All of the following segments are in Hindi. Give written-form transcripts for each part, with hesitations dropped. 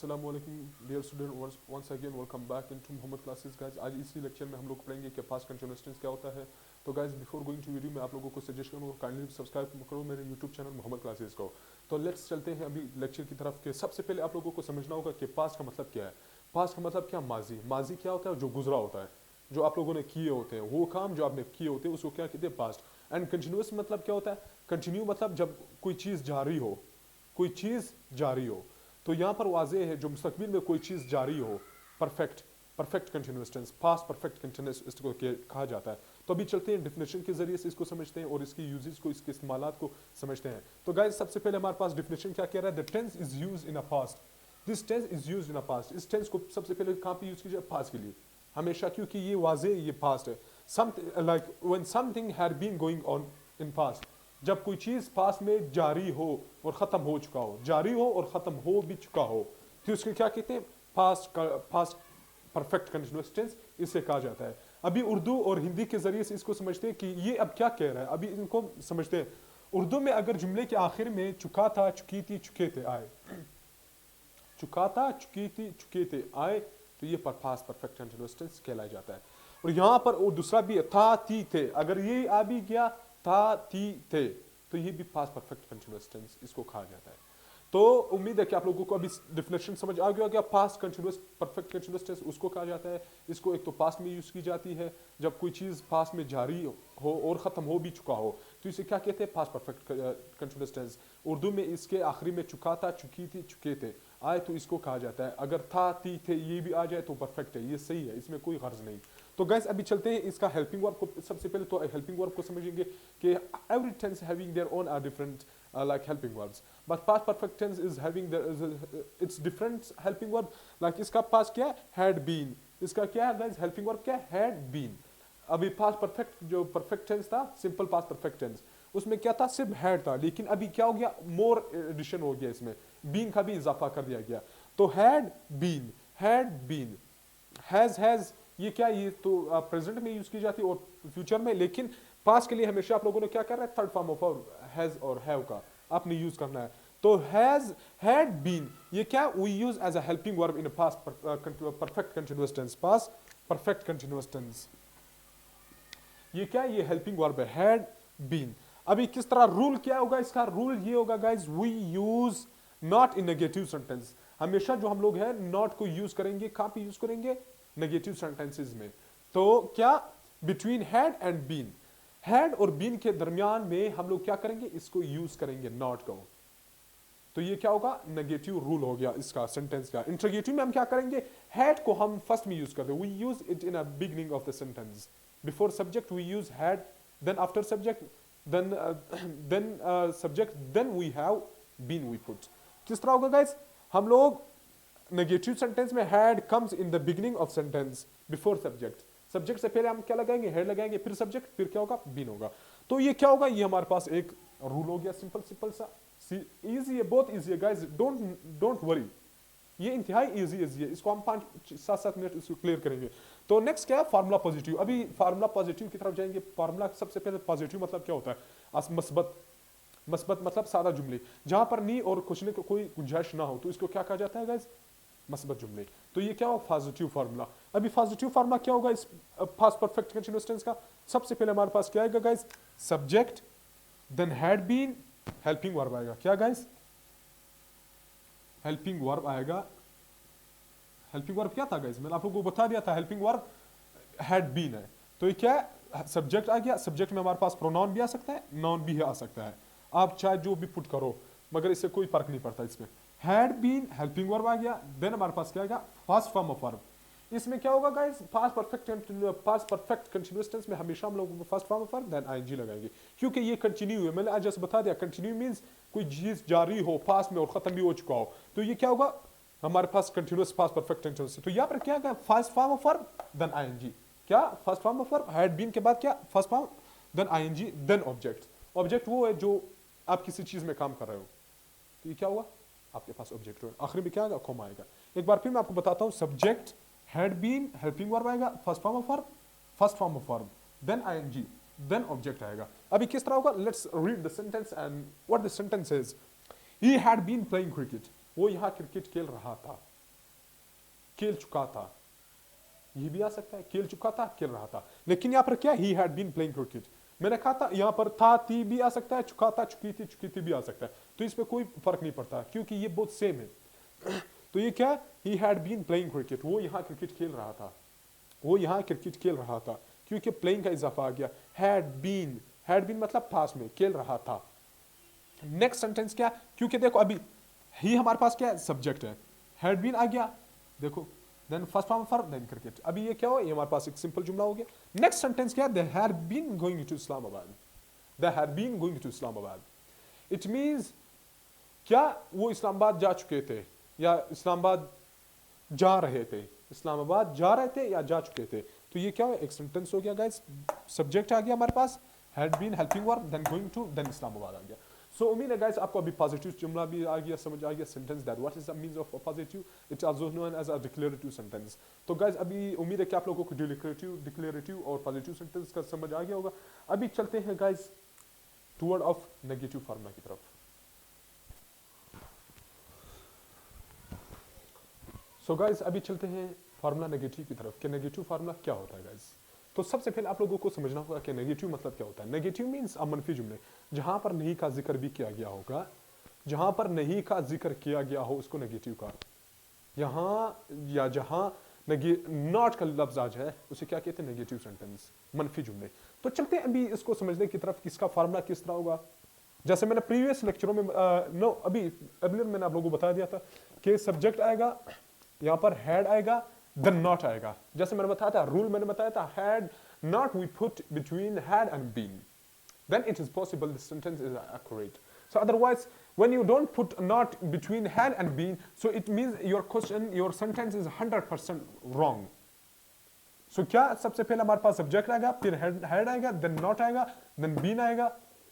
अस्सलाम वालेकुम dear student, once again welcome back into Mohammad classes guys. आज इसी लेक्चर में हम लोग पढ़ेंगे कि पास्ट कंटिन्यूअस टेंस क्या होता है। तो guys before going to video मैं आप लोगों को सजेस्ट करूँगा काइंडली सब्सक्राइब करो मेरे यूट्यूब चैनल मोहम्मद क्लासेस को। तो लेट्स चलते हैं अभी लेक्चर की तरफ। के सबसे पहले आप लोगों को समझना होगा कि पास्ट का मतलब क्या है। पास्ट का मतलब क्या, माजी। माजी क्या होता है? जो गुजरा होता है, जो आप लोगों ने किए होते हैं, वो काम जो आपने किए होते हैं उसको क्या कहते हैं? पास्ट। एंड कंटिन्यूअस मतलब क्या होता है? कंटिन्यू मतलब जब कोई चीज़ जारी हो, कोई चीज़ जारी हो। तो यहाँ पर वाजे है जो मुस्तकबिल में कोई चीज़ जारी हो, perfect perfect continuous tense, past perfect continuous इसको कहा जाता है। तो अभी चलते हैं डिफिनेशन के जरिए से इसको समझते हैं और इसकी यूजेस को, इसके इस्तेमालात को समझते हैं। तो गाइस सबसे पहले हमारे पास डिफिनेशन क्या कह रहा है? The tense is use in a past. This tense is use in a past. इस टेंस को सबसे पहले कहाँ पे यूज कीजिए? पास्ट के लिए हमेशा, क्योंकि ये वाजे ये पास्ट है। Some like when something had been going on in past, जब कोई चीज पास में जारी हो और खत्म हो चुका हो, जारी हो और खत्म हो भी चुका हो, तो उसके क्या कहते हैं? Past past perfect continuous tense इसे कहा जाता है। अभी उर्दू और हिंदी के जरिए से इसको समझते हैं कि ये अब क्या कह रहा है। अभी इनको समझते हैं। उर्दू में अगर जुमले के आखिर में चुका था, चुकी थी, चुके थे, आए, चुका था, चुकी थी, चुके थे, आए, तो ये पास्ट परफेक्ट कंटिन्यूअस टेंस कहलाया जाता है। और यहाँ पर और दूसरा भी था, थी, थे, अगर ये आ भी गया था, थी, थे, तो ये भी पास्ट परफेक्ट कंटिन्यूअस टेंस इसको कहा जाता है। तो उम्मीद है कि आप लोगों को अभी डेफिनेशन समझ आ गया। Past continuous perfect continuous tense उसको कहा जाता है। इसको एक तो पास्ट में यूज की जाती है जब कोई चीज पास्ट में जारी हो और खत्म हो भी चुका हो, तो इसे क्या कहते हैं? Past perfect continuous tense. Urdu में इसके आखिरी में चुका था, चुकी थी, चुके थे, आए, तो इसको कहा जाता है। अगर था, थी, थे ये भी आ जाए तो परफेक्ट है, ये सही है, इसमें कोई गर्ज नहीं। तो गैस अभी चलते हैं इसका हेल्पिंग वर्ब को। सबसे पहले तो हेल्पिंग वर्ब को समझेंगे कि every tense having their own are different like helping verbs, but past perfect tense is having its different helping verb. like इसका past क्या है? had been। इसका क्या है guys? helping verb क्या है? had been। अभी past perfect जो perfect tense था, simple past perfect tense, उसमें क्या था? सिर्फ had था, लेकिन अभी क्या हो गया? more addition हो गया, इसमें been का भी इजाफा कर दिया गया। तो had been, has ये क्या? ये तो प्रेजेंट में यूज की जाती है और फ्यूचर में, लेकिन पास्ट के लिए हमेशा आप लोगों ने क्या कर रहा है? थर्ड फॉर्म ऑफ हैज और हैव का आपने यूज करना है। तो हैज, हैड बीन, ये क्या? We use as a helping verb in past perfect continuous tense. Past perfect continuous tense ये क्या? ये हेल्पिंग वर्ब है, हैड बीन। अभी किस तरह रूल क्या होगा इसका? रूल ये होगा guys, we use not in negative sentence. हमेशा जो हम लोग है नॉट को यूज करेंगे, कहां पे यूज करेंगे? नेगेटिव सेंटेंसेस में। तो क्या? Between had and been, had और बीन के दरमियान में हम लोग क्या करेंगे? इसको यूज करेंगे, नॉट को। तो ये क्या होगा? नेगेटिव रूल हो गया इसका सेंटेंस का। इंट्रोगेटिव में हम क्या करेंगे? हैड को हम फर्स्ट में यूज करते हैं, we use it in a beginning of the sentence. Before subject we use had, then after subject, then subject, then we have been we put. किस तरह होगा गाइस? हम लोग नेगेटिव सेंटेंस में had comes in the beginning of sentence before subject. Subject से पहले हम क्या लगाएंगे? हेड लगाएंगे, फिर सब्जेक्ट, फिर क्या होगा? बीन होगा। तो ये क्या होगा? ये हमारे पास एक रूल हो गया, सिंपल सिंपल सा। इजी है, बहुत इजी है गाइस, डोंट वरी, ये इंतहाई इजी है। इसको हम 5-7 मिनट इसको क्लियर करेंगे। तो नेक्स्ट क्या है? Formula positive. अभी फार्मूला पॉजिटिव की तरफ जाएंगे। फार्मूला सबसे पहले पॉजिटिव मतलब क्या होता है? मस्बत। मस्बत मतलब सादा जुमले, जहां पर नी और कुछ को कोई गुंजाइश ना हो, तो इसको क्या कहा जाता है गाइस? मस्बत जुमले। तो ये क्या होगा? Positive formula. अभी पॉजिटिव फार्मूला क्या होगा इस पास्ट परफेक्ट कंटीन्यूअस टेंस का? सबसे पहले हमारे पास क्या आएगा guys? Subject, then had been, helping verb आएगा। क्या गाइस? हेल्पिंग वर्ब आएगा। हेल्पिंग वर्ब क्या था गाइस? मैंने आप लोगों को बता दिया था, हेल्पिंग वर्ब हैड बीन है। तो ये क्या है? सब्जेक्ट आ गया। सब्जेक्ट में हमारे पास प्रोनाउन भी आ सकता है, नाउन भी आ सकता है, आप चाहे जो भी पुट करो, मगर इससे कोई फर्क नहीं पड़ता इसमें। हैड बीन, हेल्पिंग वर्ब आ गया। देन हमारे पास क्या आएगा? First form of verb. इसमें क्या होगा guys? Past perfect continuous tense में हमेशा हम लोगों को first form of verb then ING लगाएंगे, क्योंकि ये कंटिन्यू है। मैंने आज जैसे बता दिया, कंटिन्यू मींस कोई चीज जारी हो पास्ट में और खत्म भी हो चुका हो, तो ये क्या होगा? हमारे पास कंटीन्यूअस पास्ट परफेक्ट कंटीन्यूअस। तो यहाँ पर क्या है? First form of verb then ING. क्या? First form of verb had been के बाद क्या? First form, then ING, then object. Object वो है जो आप किसी चीज में काम कर रहे हो, तो ये क्या हुआ? आपके पास ऑब्जेक्ट हो। आखिर में क्या आएगा? कॉमा आएगा। एक बार फिर मैं आपको बताता हूँ, subject, had been, helping verb आएगा, first form of verb, first form of verb, then ING, then object आएगा। अभी किस तरह होगा? Let's read the sentence and what the sentence is. He had been playing cricket, वो यहाँ क्रिकेट खेल रहा था। खेल चुका था, ये भी आ सकता है, खेल चुका था, खेल रहा था। लेकिन यहाँ पर क्या, he had been playing cricket, मैंने कहा था यहाँ पर था थी भी आ सकता है, चुका था चुकी थी भी आ सकता है, तो इस पे कोई फर्क नहीं पड़ता क्योंकि ये बहुत सेम है। तो ये क्या, he had been playing cricket, वो यहाँ क्रिकेट खेल रहा था, वो यहाँ क्रिकेट खेल रहा था, क्योंकि प्लेइंग का इजाफा आ गया। हैड बीन मतलब पास में खेल रहा था। नेक्स्ट सेंटेंस क्या, क्योंकि देखो अभी ही हमारे पास क्या है, सब्जेक्ट है, हैड बीन आ गया, देखो then first form for then cricket, अभी ये क्या हो, ये हमारे पास एक सिंपल जुमला हो गया। नेक्स्ट सेंटेंस क्या, they had been going to Islamabad, they had been going to Islamabad, it means क्या, वो इस्लामाबाद जा चुके थे या इस्लामाबाद जा रहे थे, इस्लामाबाद जा रहे थे या जा चुके थे। तो ये क्या है, एक सेंटेंस हो गया गाइस, सब्जेक्ट आ गया हमारे पास, had been helping verb, then going to, then Islamabad आ गया। सो उम्मीद है गाइस आपको अभी पॉजिटिव जुमला भी आ गया, समझ आ गया sentence that what is the means of positive, it's also known as a declarative sentence. तो गाइस अभी उम्मीद है कि आप लोगों को डिक्लेरेटिव और पॉजिटिव सेंटेंस का समझ आ गया होगा। अभी चलते हैं guys toward of negative formula की तरफ। सो गाइस अभी चलते हैं फार्मूला नेगेटिव की तरफ कि नेगेटिव फार्मूला क्या होता है गाइस। तो सबसे पहले आप लोगों को समझना होगा कि नेगेटिव मतलब क्या होता है। नेगेटिव मींस मनफी जुमले, जहां पर नहीं का जिक्र भी किया गया होगा, जहां पर नहीं का जिक्र किया गया हो उसको नेगेटिव का, यहां या जहां नॉट का लफ्ज आ जाए उसे क्या कहते हैं, नेगेटिव सेंटेंस, मनफी जुमले। तो चलते हैं अभी इसको समझने की तरफ, किसका फार्मूला किस तरह होगा। जैसे मैंने प्रीवियस लेक्चरों में अभी अर्लियर मैंने आप लोगों को बता दिया था कि सब्जेक्ट आएगा, यहां पर हैड आएगा, देन नॉट आएगा। जैसे मैंने बताया था, रूल मैंने बताया था, had not we put between had and been, then it is possible this sentence is accurate. So otherwise when you don't put not between had and been, so it means your question, your sentence is 100% wrong. So क्या, सबसे पहले हमारे पास सब्जेक्ट आएगा, फिर had आएगा, then not आएगा, then been आएगा,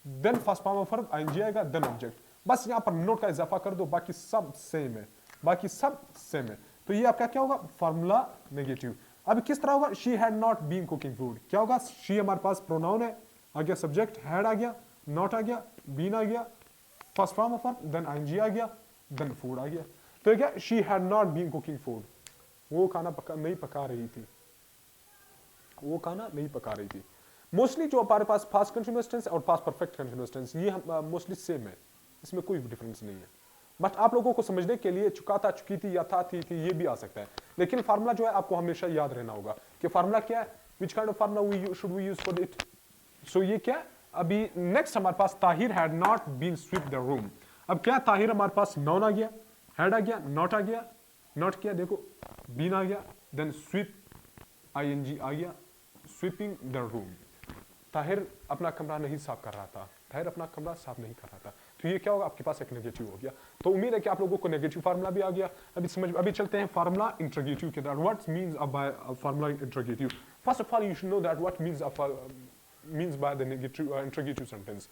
then first form of verb ing आएगा, then ऑब्जेक्ट। बस यहाँ पर नोट का इजाफा कर दो, बाकी सब सेम है, बाकी सब सेम है। तो ये आपका क्या होगा, फार्मूला नेगेटिव। अब किस तरह होगा, she had not been cooking food, क्या होगा, शी हमारे पास प्रोनाउन है, आ गया सब्जेक्ट, हैड आ गया, नॉट आ गया, बीन आ गया, first form of verb, then ing आ गया, देन फूड आ गया। तो क्या, she had not been cooking food, वो खाना नहीं पका रही थी, वो खाना नहीं पका रही थी। मोस्टली जो हमारे पास पास्ट कंटीन्यूअस टेंस और पास्ट परफेक्ट कंटीन्यूअस टेंस, ये मोस्टली सेम है, इसमें कोई डिफरेंस नहीं है। बट आप लोगों को समझने के लिए चुका था, चुकी थी या था थी ये भी आ सकता है, लेकिन फार्मूला जो है आपको हमेशा याद रहना होगा कि फार्मूला क्या है, which kind of formula should we use for it. So ये क्या, अभी नेक्स्ट हमारे पास Tahir had not been sweep the room. अब क्या, ताहिर हमारे पास नाउन आ गया, हैड आ गया, नॉट आ गया, नॉट किया, देखो बीन आ गया, देन स्वीप ing आ गया, स्वीपिंग द रूम। ताहिर अपना कमरा नहीं साफ कर रहा था, ताहिर अपना कमरा साफ नहीं कर रहा था। तो ये क्या होगा, आपके पास एक नेगेटिव हो गया। तो उम्मीद है कि आप लोगों को नेगेटिव फार्मूला भी आ गया। अभी चलते हैं फार्मूला इंट्रोगेटिव के तरफ। What means by formula interrogative? First of all you should know that what means by the negative interrogative sentence.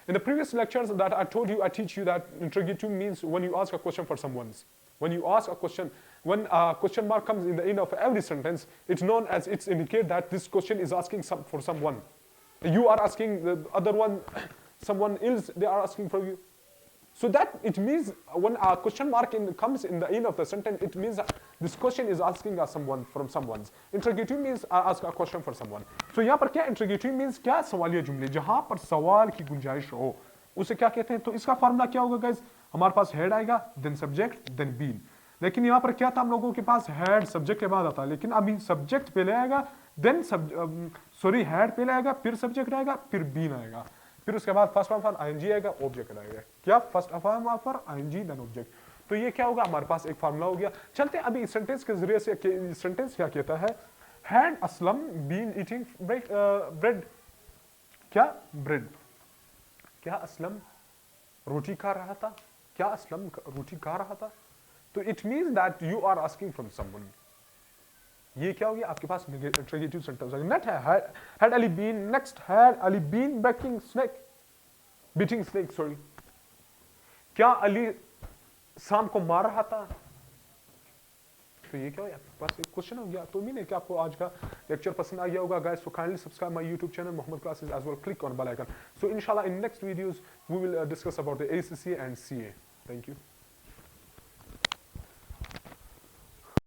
In the previous lectures that I told you, I teach you that interrogative means when you ask a question for someone. When you ask a question, when a question mark comes in the end of every sentence, it's known as, it's indicate that this question is asking for someone. You are asking the other one, someone else, they are asking for you. So that it means when a question mark comes in the end of the sentence, it means this question is asking us someone from someone. Interrogative means I ask a question for someone. So यहाँ पर क्या interrogative means क्या, सवालिया जुमले, जहाँ पर सवाल की गुंजाइश हो उसे क्या कहते हैं। तो इसका फार्मूला क्या होगा गाइस, हमारे पास हेड आएगा, देन सब्जेक्ट, देन बीन। लेकिन यहाँ पर क्या था, हम लोगों के पास हेड सब्जेक्ट के बाद आता है, लेकिन अभी सब्जेक्ट पहले आएगा, देन हेड पहले आएगा, फिर सब्जेक्ट आएगा, फिर बीन आएगा, फिर उसके बाद फर्स्ट फॉर्म फॉर ing आएगा, ऑब्जेक्ट आएगा। क्या, first form for ing then object. तो ये क्या होगा, हमारे पास एक फार्मूला हो गया। चलते हैं अभी इस सेंटेंस के जरिए से, सेंटेंस क्या कहता है, had Aslam been eating bread, क्या ब्रेड, क्या असलम रोटी खा रहा था, क्या असलम रोटी खा रहा था। तो it means that you are asking from someone. ये क्या हो गया, आपके पास इंट्रोगेटिव सेंटेंस है। नेट है had Ali been, next had Ali been beating snake, sorry, क्या अली शाम को मार रहा था। तो ये क्या हो गया, आपके पास एक क्वेश्चन हो गया। तो उम्मीद है कि आपको आज का लेक्चर पसंद आ गया होगा guys. So kindly subscribe my YouTube channel Muhammad Classes as well, click on bell icon. So inshallah in next videos we will discuss about the ACCA and CA. Thank you.